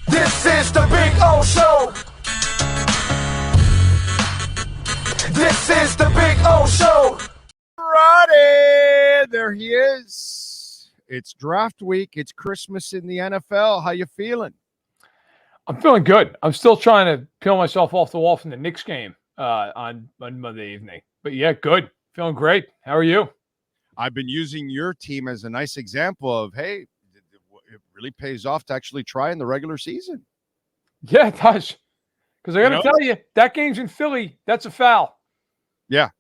This is the Big O Show. This is the Big O Show. Friday, there he is. It's draft week. It's Christmas in the NFL. How you feeling? I'm feeling good. I'm still trying to peel myself off the wall from the Knicks game on Monday evening. But yeah, good. Feeling great. How are you? I've been using your team as a nice example of, hey, it really pays off to actually try in the regular season. Yeah, it does. Because I got to tell you, that game's in Philly. That's a foul. Yeah.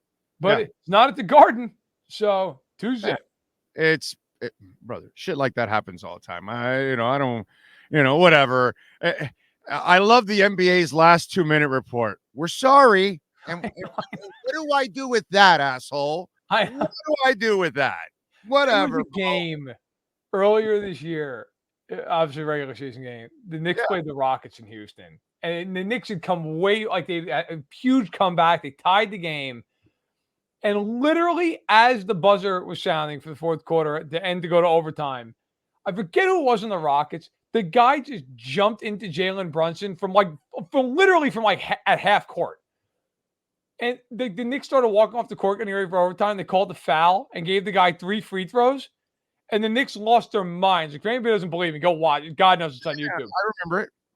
But it's not at the Garden. So Tuesday. Brother, shit like that happens all the time. I don't, whatever. I love the NBA's last 2-minute report. We're sorry. And what do I do with that, asshole? What do I do with that? Whatever. There was a game earlier this year, obviously regular season game. The Knicks played the Rockets in Houston. And the Knicks had come they had a huge comeback. They tied the game. And literally as the buzzer was sounding for the fourth quarter, the end to go to overtime, I forget who it was in the Rockets. The guy just jumped into Jalen Brunson from at half court. And the Knicks started walking off the court getting ready for overtime. They called the foul and gave the guy 3 free throws. And the Knicks lost their minds. If anybody doesn't believe me, go watch it. God knows it's on YouTube.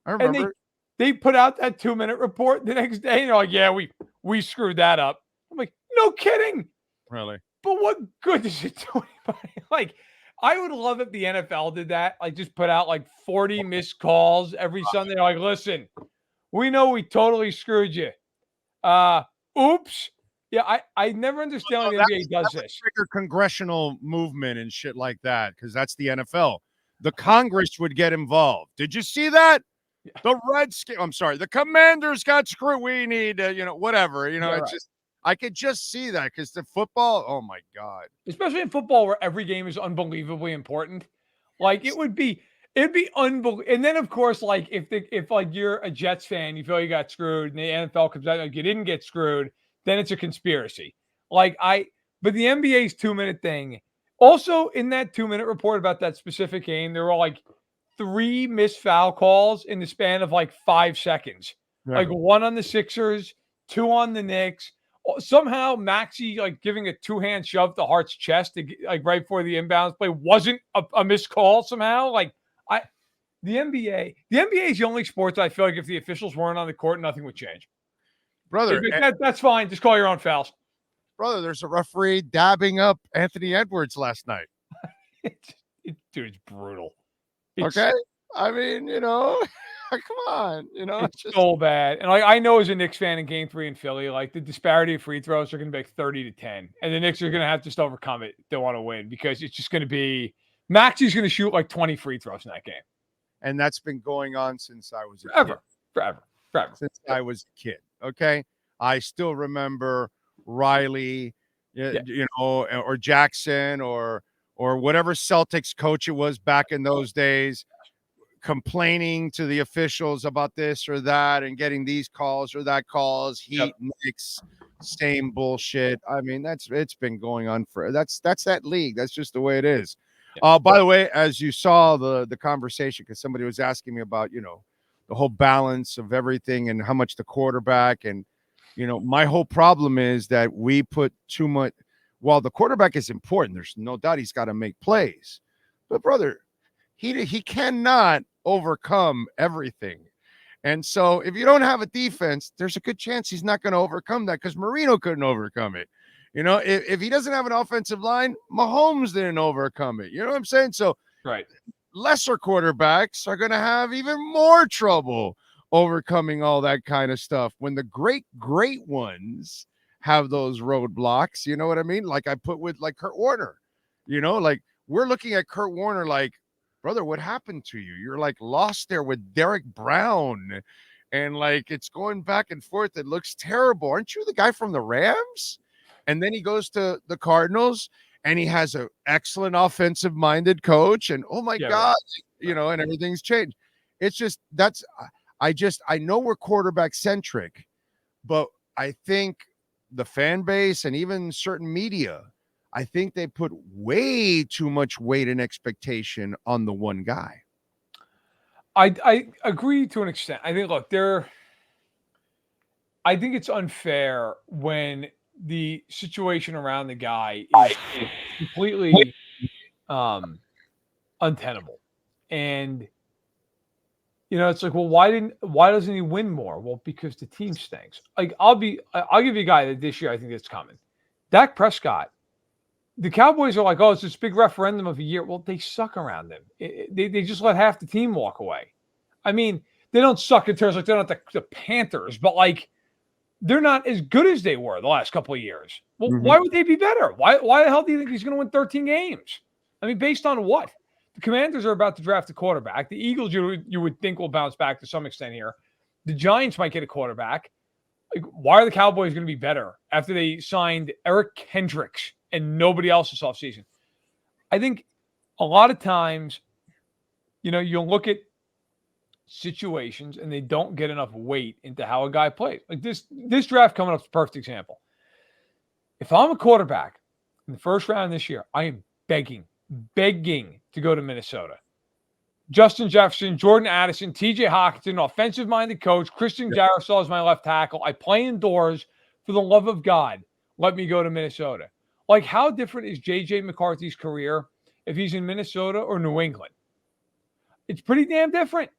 I remember it. They put out that 2-minute report the next day. And they're like, yeah, we screwed that up. I'm like, no kidding. Really? But what good does it do anybody? Like, I would love if the NFL did that. Like, just put out 40 missed calls every Sunday. They're like, listen, we know we totally screwed you. Oops. Yeah, I never understand why the NBA does this. Trigger congressional movement and shit like that, because that's the NFL. The Congress would get involved. Did you see that? Yeah. The Commanders got screwed. We need, whatever. I could just see that because the football, oh my God. Especially in football where every game is unbelievably important. It'd be unbelievable. And then of course, if you're a Jets fan, you feel you got screwed and the NFL comes out you didn't get screwed, then it's a conspiracy. But the NBA's 2-minute thing, also in that 2-minute report about that specific game, there were 3 missed foul calls in the span of 5 seconds. Yeah. 1 on the Sixers, 2 on the Knicks. Somehow Maxey giving a 2-hand shove to Hart's chest to right before the inbounds play wasn't a missed call somehow. The NBA is the only sport that I feel like if the officials weren't on the court, nothing would change. Brother, that's fine. Just call your own fouls. Brother, there's a referee dabbing up Anthony Edwards last night. Dude, it's brutal. Okay? I mean, come on. It's just so bad. And I know as a Knicks fan in Game 3 in Philly, the disparity of free throws are going to be 30-10. And the Knicks are going to have to just overcome it if they want to win because it's just going to be – Maxey's going to shoot 20 free throws in that game. And that's been going on since I was a kid. Forever. Since I was a kid, okay? I still remember Riley, or Jackson or whatever Celtics coach it was back in those days complaining to the officials about this or that and getting these calls or that calls, Heat, Knicks, same bullshit. I mean, it's been going on that's that league. That's just the way it is. By the way, as you saw the conversation, because somebody was asking me about, the whole balance of everything and how much the quarterback and, my whole problem is that we put too much. While the quarterback is important, there's no doubt he's got to make plays. But brother, he cannot overcome everything. And so if you don't have a defense, there's a good chance he's not going to overcome that because Marino couldn't overcome it. If he doesn't have an offensive line, Mahomes didn't overcome it. You know what I'm saying? So right. Lesser quarterbacks are going to have even more trouble overcoming all that kind of stuff when the great ones have those roadblocks. You know what I mean? I put with Kurt Warner, we're looking at Kurt Warner brother, what happened to you? You're lost there with Derek Brown and it's going back and forth. It looks terrible. Aren't you the guy from the Rams? And then he goes to the Cardinals and he has an excellent offensive minded coach and oh my God, and everything's changed. It's just, I know we're quarterback centric, but I think the fan base and even certain media, I think they put way too much weight and expectation on the one guy. I agree to an extent. I think, look, I think it's unfair when the situation around the guy is completely untenable. And it's like, well, why doesn't he win more? Well, because the team stinks. Like, I'll give you a guy that this year I think it's coming. Dak Prescott. The Cowboys are like, oh, it's this big referendum of a year. Well, they suck around him. They just let half the team walk away. I mean, they don't suck in terms like they're not the Panthers, but like they're not as good as they were the last couple of years. Well, why would they be better? Why the hell do you think he's going to win 13 games? I mean, based on what? The Commanders are about to draft a quarterback. The Eagles, you would think, will bounce back to some extent here. The Giants might get a quarterback. Like, why are the Cowboys going to be better after they signed Eric Kendricks and nobody else this offseason? I think a lot of times, you'll look at situations and they don't get enough weight into how a guy plays. Like this draft coming up is a perfect example. If I'm a quarterback in the first round this year, I am begging to go to Minnesota. Justin Jefferson, Jordan Addison, TJ Hawkinson, offensive-minded coach, Christian Darrisaw is my left tackle. I play indoors. For the love of God, let me go to Minnesota. Like, how different is J.J. McCarthy's career if he's in Minnesota or New England? It's pretty damn different.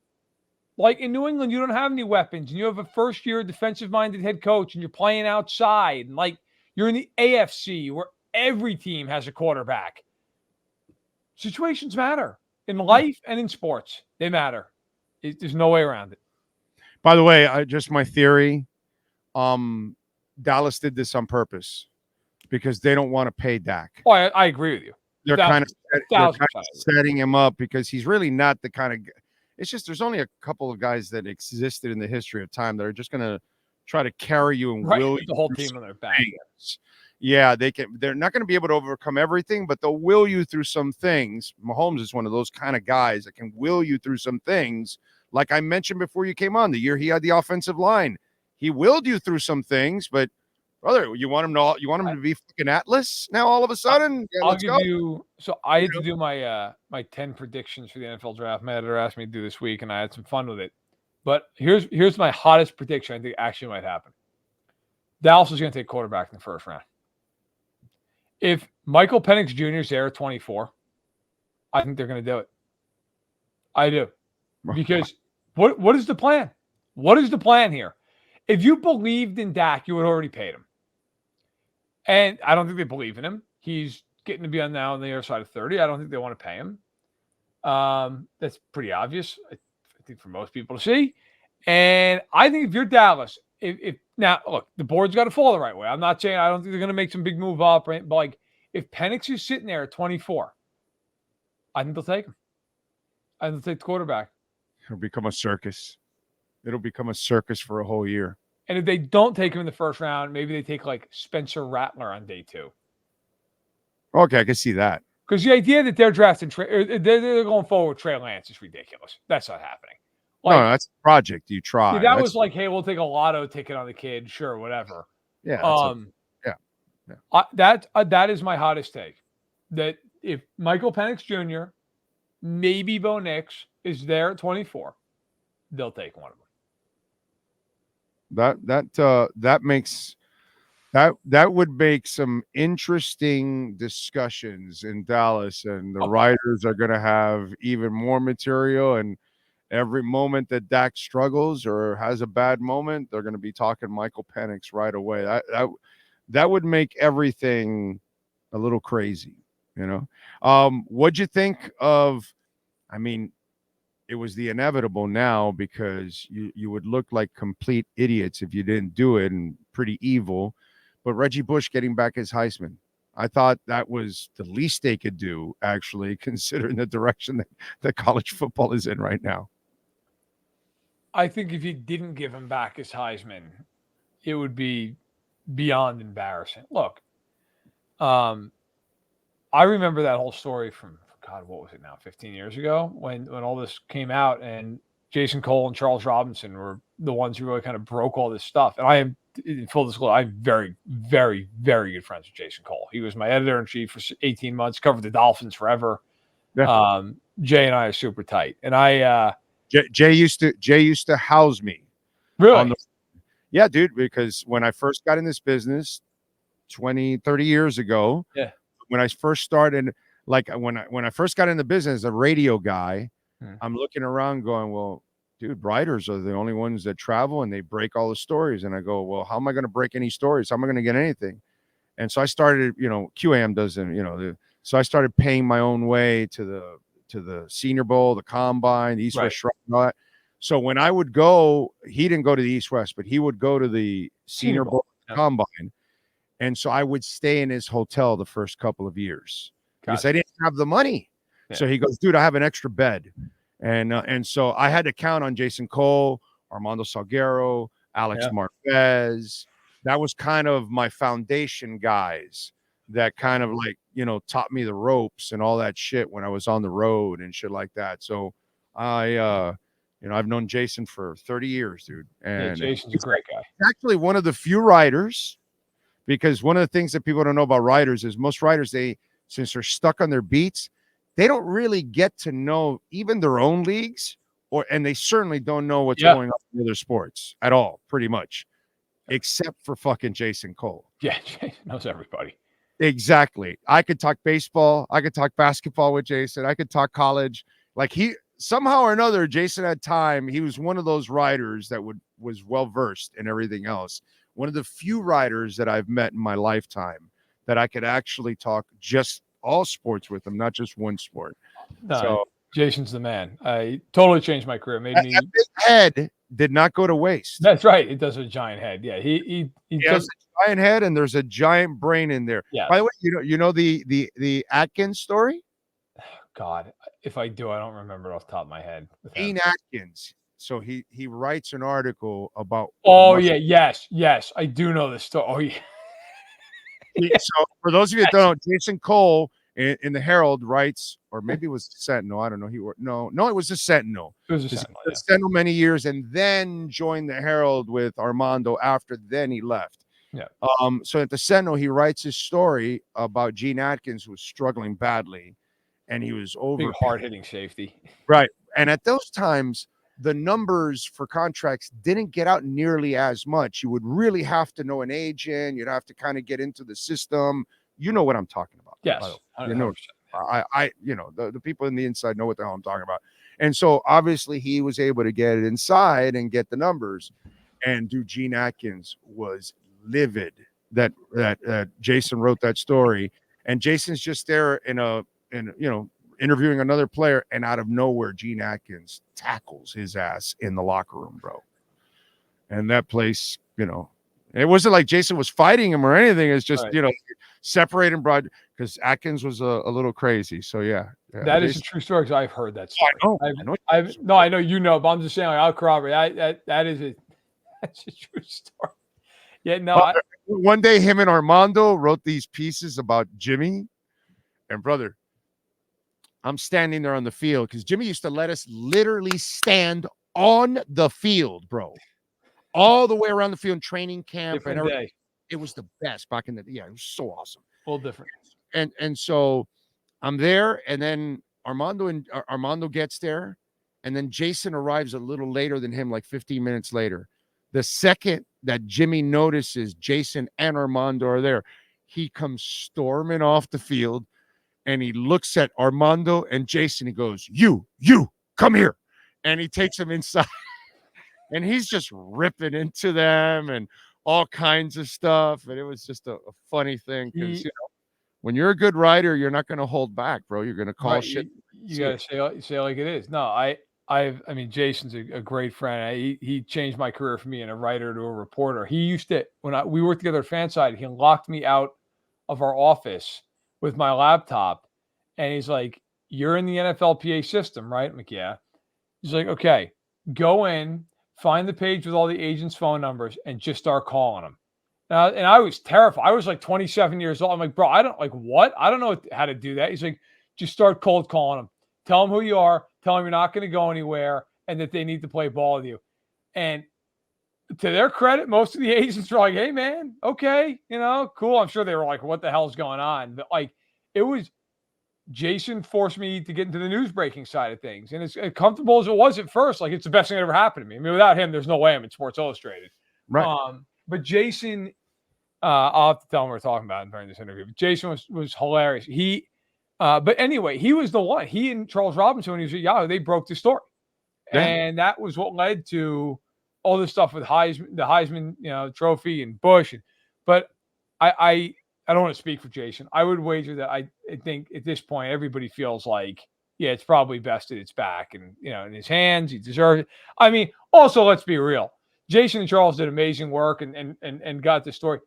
Like, in New England, you don't have any weapons, and you have a first-year defensive-minded head coach, and you're playing outside. And, like, you're in the AFC where every team has a quarterback. Situations matter. In life and in sports, they matter. There's no way around it. By the way, just my theory, Dallas did this on purpose because they don't want to pay Dak. Oh, I agree with you. They're kind of setting him up because he's really not the kind of – it's just there's only a couple of guys that existed in the history of time that are just going to try to carry you and will the whole team on their back. Yeah, they're not going to be able to overcome everything, but they'll will you through some things. Mahomes is one of those kind of guys that can will you through some things. Like I mentioned before you came on, the year he had the offensive line, he willed you through some things, but brother, you want him to be fucking Atlas now all of a sudden? Yeah, I'll give you. So I had to do my 10 predictions for the NFL draft. My editor asked me to do this week, and I had some fun with it. But here's my hottest prediction. I think actually might happen. Dallas is going to take quarterback in the first round. If Michael Penix Jr. is there at 24, I think they're going to do it. I do. Because what is the plan? What is the plan here? If you believed in Dak, you would have already paid him. And I don't think they believe in him. He's getting to be on the other side of 30. I don't think they want to pay him. That's pretty obvious, I think, for most people to see. And I think if you're Dallas, if now, look, the board's got to fall the right way. I'm not saying I don't think they're going to make some big move up, right? But like, if Penix is sitting there at 24, I think they'll take him. I think they'll take the quarterback. It'll become a circus. It'll become a circus for a whole year. And if they don't take him in the first round, maybe they take like Spencer Rattler on day 2. Okay, I can see that. Because the idea that they're drafting, they're going forward with Trey Lance is ridiculous. That's not happening. Like, no, that's a project. You try. Yeah, that was like, hey, we'll take a lotto ticket on the kid. Sure, whatever. Yeah. That is my hottest take. That if Michael Penix Jr., maybe Bo Nix is there at 24, they'll take one of them. That would make some interesting discussions in Dallas, and the writers are going to have even more material. And every moment that Dak struggles or has a bad moment, they're going to be talking Michael Penix right away. That would make everything a little crazy, What'd you think of? I mean, it was the inevitable now because you would look like complete idiots if you didn't do it, and pretty evil. But Reggie Bush getting back his Heisman, I thought that was the least they could do, actually, considering the direction that college football is in right now. I think if you didn't give him back his Heisman, it would be beyond embarrassing. Look, I remember that whole story from, God, what was it now, 15 years ago when all this came out, and Jason Cole and Charles Robinson were the ones who really kind of broke all this stuff. And I am, in full disclosure, I'm very, very, very good friends with Jason Cole. He was my editor-in-chief for 18 months, covered the Dolphins forever. Yeah. Jay and I are super tight. And I Jay used to house me. Really? Yeah, dude, because when I first got in this business 20-30 years ago, Yeah. when I first started, like when I first got in the business, a radio guy, I'm looking around going, well, dude, writers are the only ones that travel and they break all the stories. And I go, well, how am I going to break any stories? How am I going to get anything? And so I started, QAM doesn't, so I started paying my own way to the Senior Bowl, the Combine, the East West Shrine, and all that. So when I would go, he didn't go to the East West, but he would go to the Senior Bowl, Combine. And so I would stay in his hotel the first couple of years because I didn't have the money. Yeah. So he goes, dude, I have an extra bed. And so I had to count on Jason Cole, Armando Salguero, Alex Marquez. That was kind of my foundation guys that kind of like, taught me the ropes and all that shit when I was on the road and shit like that. So I've known Jason for 30 years, dude. And Jason's a great guy. Actually one of the few writers, because one of the things that people don't know about writers is most writers, since they're stuck on their beats, they don't really get to know even their own leagues, and they certainly don't know what's going on in other sports at all, pretty much, except for fucking Jason Cole. Yeah, Jason knows everybody. Exactly. I could talk baseball. I could talk basketball with Jason. I could talk college. Like somehow or another, Jason had time. He was one of those writers that was well-versed in everything else. One of the few writers that I've met in my lifetime that I could actually talk just all sports with him, not just one sport. So Jason's the man. I totally changed my career. Made me. His head did not go to waste. That's right. It does a giant head. Yeah, he has a giant head, and there's a giant brain in there. Yeah. By the way, you know the Atkins story? God, if I do, I don't remember it off the top of my head. Gene Atkins. So he writes an article about. Oh yeah, yes, I do know this story. Oh yeah. So for those of you that don't know, Jason Cole in the Herald writes, or maybe it was the Sentinel. I don't know. No, it was the Sentinel. It was the Sentinel. The Sentinel many years, and then joined the Herald with Armando. After then, he left. Yeah. So at the Sentinel, he writes his story about Gene Atkins, who was struggling badly, and he was over hard-hitting safety. Right, and at those times, the numbers for contracts didn't get out nearly as much. You would really have to know an agent. You'd have to kind of get into the system. You know what I'm talking about. Yes. The people in the inside know what the hell I'm talking about. And so obviously he was able to get it inside and get the numbers. And dude, Gene Atkins was livid that Jason wrote that story. And Jason's just there interviewing another player, and out of nowhere, Gene Atkins tackles his ass in the locker room, bro. And that place, it wasn't like Jason was fighting him or anything. It's just, separating broad, because Atkins was a little crazy. So yeah. That is a true story, because I've heard that story. I know you know, but I'm just saying, I'll corroborate. That's a true story. Yeah, no. One day, him and Armando wrote these pieces about Jimmy, and brother, I'm standing there on the field because Jimmy used to let us literally stand on the field, bro, all the way around the field, training camp. Different and day. It was the best back in the day. Yeah, it was so awesome. All different. And so I'm there, and then Armando gets there, and then Jason arrives a little later than him, like 15 minutes later. The second that Jimmy notices Jason and Armando are there, he comes storming off the field. And he looks at Armando and Jason. He goes, you, come here. And he takes him inside. And he's just ripping into them and all kinds of stuff. And it was just a funny thing. Because, when you're a good writer, you're not going to hold back, bro. You're going to call shit. You got to say like it is. No, I mean, Jason's a great friend. He changed my career from being a writer to a reporter. He used to, we worked together at Fanside, he locked me out of our office with my laptop, and he's like, "You're in the NFLPA system, right?" I'm like, "Yeah." He's like, "Okay, go in, find the page with all the agents' phone numbers, and just start calling them." And I was terrified. I was like 27 years old. I'm like, "Bro, I don't know how to do that." He's like, "Just start cold calling them. Tell them who you are. Tell them you're not going to go anywhere, and that they need to play ball with you." And to their credit, most of the agents were like, "Hey, man, okay, cool." I'm sure they were like, "What the hell's going on?" But like, it was Jason forced me to get into the news breaking side of things. And as comfortable as it was at first, like it's the best thing that ever happened to me. I mean, without him, there's no way I'm in Sports Illustrated. Right. But Jason, I'll have to tell him we're talking about him during this interview. But Jason was hilarious. But anyway, he was the one. He and Charles Robinson, when he was at Yahoo, they broke the story. Yeah. And that was what led to all this stuff with the Heisman, trophy and Bush. But I don't want to speak for Jason. I would wager that I think at this point everybody feels like, yeah, it's probably best that it's back and in his hands. He deserves it. I mean, also let's be real. Jason and Charles did amazing work and got the story.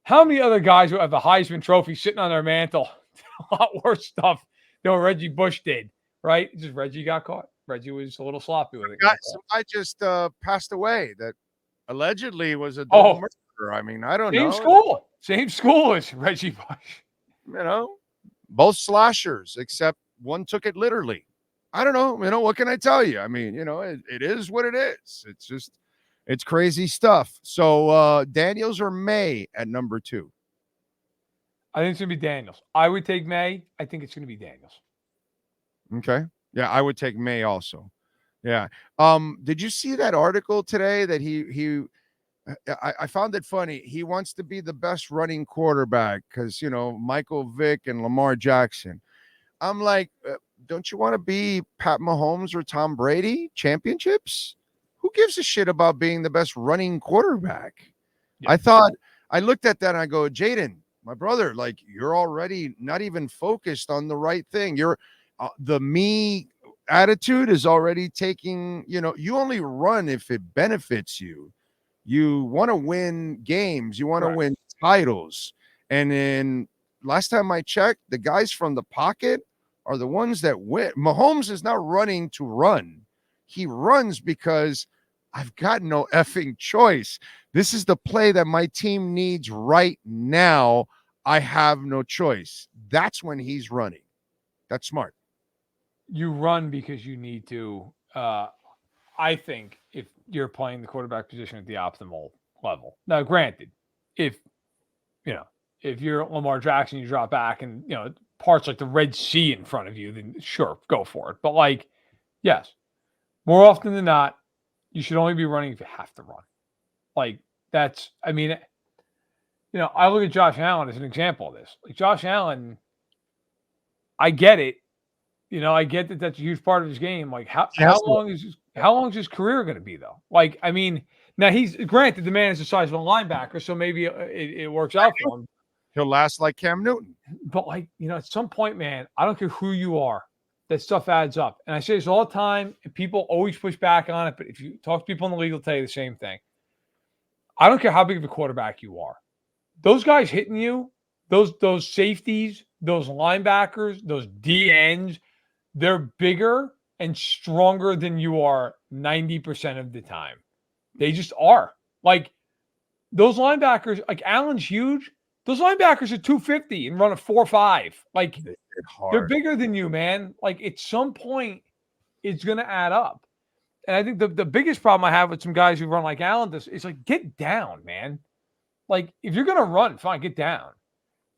How many other guys who have the Heisman Trophy sitting on their mantle did a lot worse stuff than what Reggie Bush did, right? Just Reggie got caught. Reggie was a little sloppy with it. Some guy just passed away that allegedly was a double murderer. I mean, I don't know. Same school as Reggie Bush. Both slashers, except one took it literally. I don't know. What can I tell you? I mean, it is what it is. It's crazy stuff. So Daniels or May at number 2? I think it's going to be Daniels. I would take May. I think it's going to be Daniels. Okay. Yeah, I would take May also. Yeah. Did you see that article today that I found it funny. He wants to be the best running quarterback because, Michael Vick and Lamar Jackson. I'm like, don't you want to be Pat Mahomes or Tom Brady? Championships? Who gives a shit about being the best running quarterback? Yeah. I looked at that and I go, Jaden, my brother, like you're already not even focused on the right thing. You're the me attitude is already taking, you only run if it benefits you. You want to win games. You want to win titles. And then last time I checked, the guys from the pocket are the ones that win. Mahomes is not running to run. He runs because I've got no effing choice. This is the play that my team needs right now. I have no choice. That's when he's running. That's smart. You run because you need to. I think if you're playing the quarterback position at the optimal level. Now, granted, if you're Lamar Jackson, you drop back and, parts like the Red Sea in front of you, then sure, go for it. But yes, more often than not, you should only be running if you have to run. I look at Josh Allen as an example of this. Like Josh Allen, I get it. I get that that's a huge part of his game. Like how long is his career going to be though? Now he's granted the man is the size of a linebacker, so maybe it works out for him. He'll last like Cam Newton. But at some point, man, I don't care who you are, that stuff adds up. And I say this all the time, and people always push back on it. But if you talk to people in the league, they'll tell you the same thing. I don't care how big of a quarterback you are. Those guys hitting you, those safeties, those linebackers, those DNs, they're bigger and stronger than you are 90% of the time. They just are. Like those linebackers, like Allen's huge. Those linebackers are 250 and run a 4.5. Like they're bigger than you, man. Like at some point, it's going to add up. And I think the biggest problem I have with some guys who run like Allen does is get down, man. Like if you're going to run, fine, get down.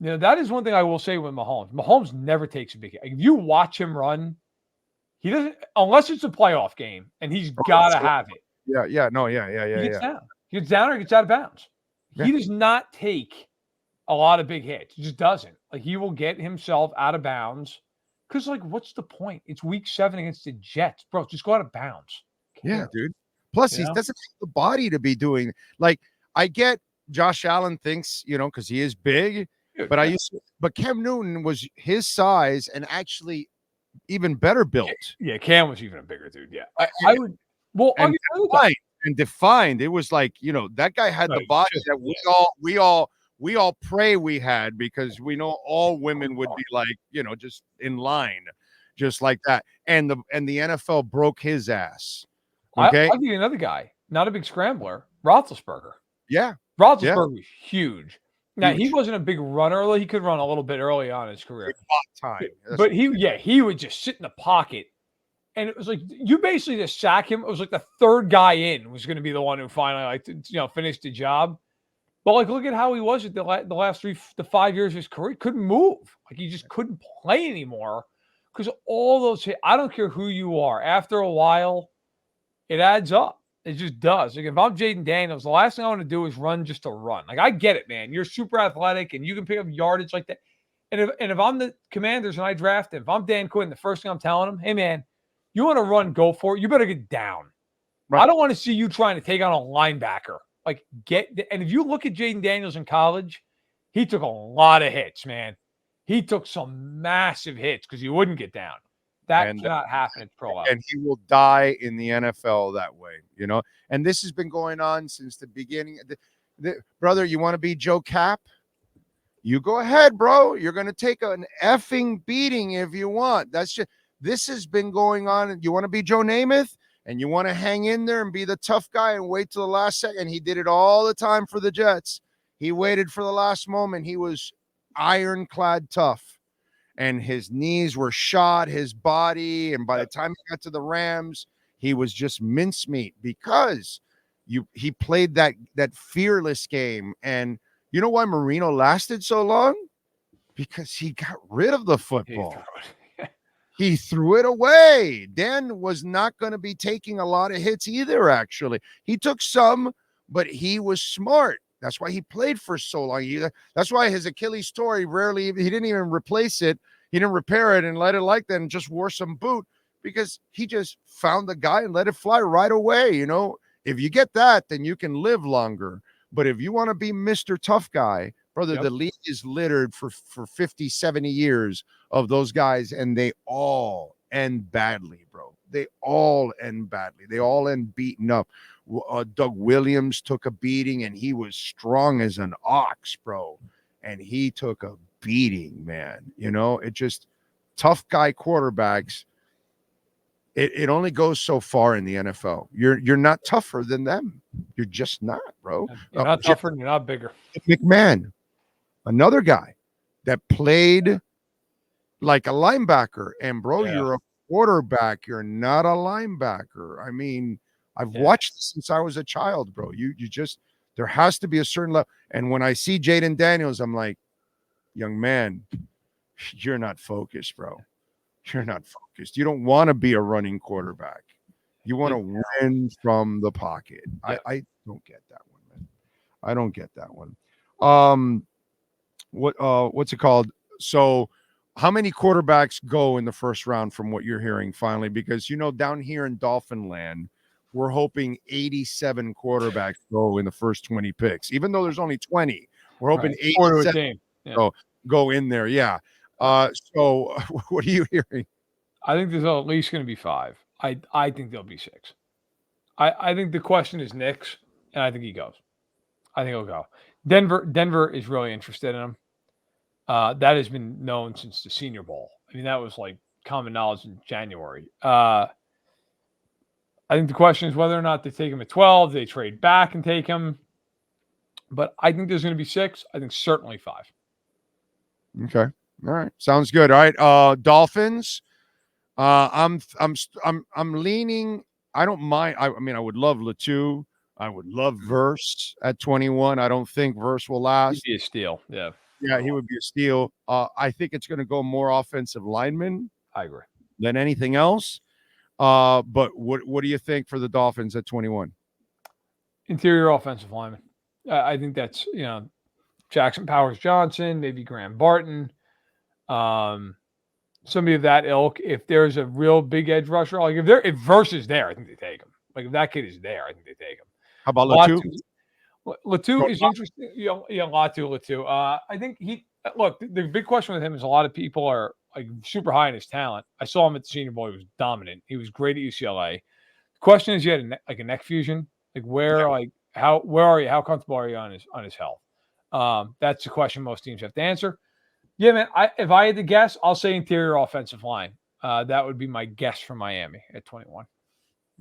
That is one thing I will say with Mahomes. Mahomes never takes a big hit. If you watch him run, he doesn't, unless it's a playoff game, and he's got to have it. Yeah. He gets down. He gets down or he gets out of bounds. Yeah. He does not take a lot of big hits. He just doesn't. Like he will get himself out of bounds. Because what's the point? It's week 7 against the Jets, bro. Just go out of bounds. Yeah, dude. Plus, he doesn't have the body to be doing. I get Josh Allen thinks, because he is big. Dude, but Cam Newton was his size and actually even better built. Yeah, Cam was even a bigger dude. Yeah, I would. Well, and defined. It was that guy had the body that we all pray we had because we know all women would be just in line, just like that. And the NFL broke his ass. Okay, I'll give you another guy, not a big scrambler, Roethlisberger. Yeah, Roethlisberger was huge. Now he wasn't a big runner. He could run a little bit early on in his career. But he would just sit in the pocket, and it was like you basically just sack him. It was like the third guy in was going to be the one who finally finished the job. But like, look at how he was at the last 3 to 5 years of his career. He couldn't move. Like, he just couldn't play anymore because all those hits. I don't care who you are. After a while, it adds up. It just does. Like, if I'm Jaden Daniels, the last thing I want to do is run just to run. Like, I get it, man. You're super athletic and you can pick up yardage like that. And if I'm the Commanders and I draft him, if I'm Dan Quinn, the first thing I'm telling him, hey, man, you want to run, go for it. You better get down. Right. I don't want to see you trying to take on a linebacker. Like, and if you look at Jaden Daniels in college, he took a lot of hits, man. He took some massive hits because he wouldn't get down. That cannot happen at pro level. And he will die in the NFL that way, you know. And this has been going on since the beginning. Brother, you want to be Joe Cap? You go ahead, bro. You're going to take an effing beating if you want. This has been going on. You want to be Joe Namath? And you want to hang in there and be the tough guy and wait till the last second. He did it all the time for the Jets. He waited for the last moment. He was ironclad tough. And his knees were shot, his body. And by the time he got to the Rams, he was just mincemeat because he played that fearless game. And you know why Marino lasted so long? Because he got rid of the football. He threw it away. Dan was not going to be taking a lot of hits either, actually. He took some, but he was smart. That's why he played for so long. That's why his Achilles tore. He didn't even replace it. He didn't repair it and let it like that and just wore some boot because he just found the guy and let it fly right away. You know, if you get that, then you can live longer. But if you want to be Mr. Tough Guy, brother, the league is littered for 50, 70 years of those guys, and they all end badly, bro. They all end badly. They all end beaten up. Doug Williams took a beating, and he was strong as an ox, bro. And he took a beating, man. You know, it just tough guy quarterbacks. It only goes so far in the NFL. You're not tougher than them. You're just not, bro. You're not tougher and you're not bigger. McMahon, another guy that played like a linebacker. And, bro, you're a quarterback. You're not a linebacker. I mean, I've watched this since I was a child, bro. You just – there has to be a certain level. And when I see Jaden Daniels, I'm like, young man, you're not focused, bro. You're not focused. You don't want to be a running quarterback. You want to win from the pocket. I don't get that one, man. I don't get that one. What's it called? So how many quarterbacks go in the first round from what you're hearing finally? Because, you know, down here in Dolphin land, we're hoping 87 quarterbacks go in the first 20 picks. Even though there's only 20, we're hoping 87 go in there. Yeah. So what are you hearing? I think there's at least going to be 5. I think there'll be 6. I think the question is Knicks, and I think he goes. I think he'll go. Denver is really interested in him. That has been known since the Senior Bowl. I mean, that was like common knowledge in January. I think the question is whether or not they take him at 12, they trade back and take him. But I think there's going to be 6. I think certainly 5. Okay. All right. Sounds good. All right. Dolphins. I'm leaning. I don't mind. I mean, I would love Latou. I would love Verse at 21. I don't think Verse will last. He'd be a steal. Yeah. Yeah, he would be a steal. I think it's going to go more offensive linemen. I agree. Than anything else. But what do you think for the Dolphins at 21? Interior offensive lineman. I think that's, you know, Jackson Powers Johnson, maybe Graham Barton. Somebody of that ilk. If there's a real big edge rusher, like if Verse is there, I think they take him. Like if that kid is there, I think they take him. How about Latou? Latou is interesting. Latou. I think the big question with him is a lot of people are like super high in his talent. I saw him at the Senior Bowl. He was dominant. He was great at UCLA. The question is, you had a neck fusion. Like where are you? How comfortable are you on his health? That's the question most teams have to answer. Yeah, man. If I had to guess, I'll say interior offensive line. That would be my guess for Miami at 21.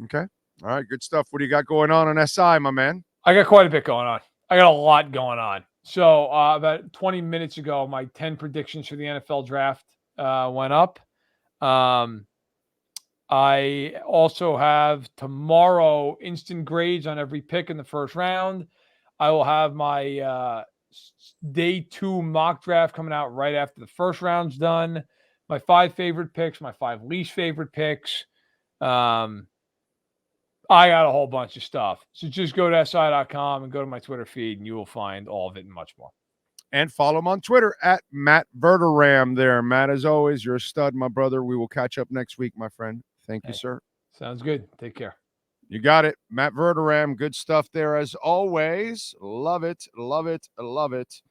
Okay. All right. Good stuff. What do you got going on SI, my man? I got quite a bit going on. I got a lot going on. So about 20 minutes ago, my 10 predictions for the NFL draft went up. I also have tomorrow instant grades on every pick in the first round. I will have my day 2 mock draft coming out right after the first round's done. My 5 favorite picks, my 5 least favorite picks. I got a whole bunch of stuff. So just go to si.com and go to my Twitter feed, and you will find all of it and much more. And follow him on Twitter at Matt Verderame there. Matt, as always, you're a stud, my brother. We will catch up next week, my friend. Thank you, sir. Sounds good. Take care. You got it. Matt Verderame, good stuff there as always. Love it, love it, love it.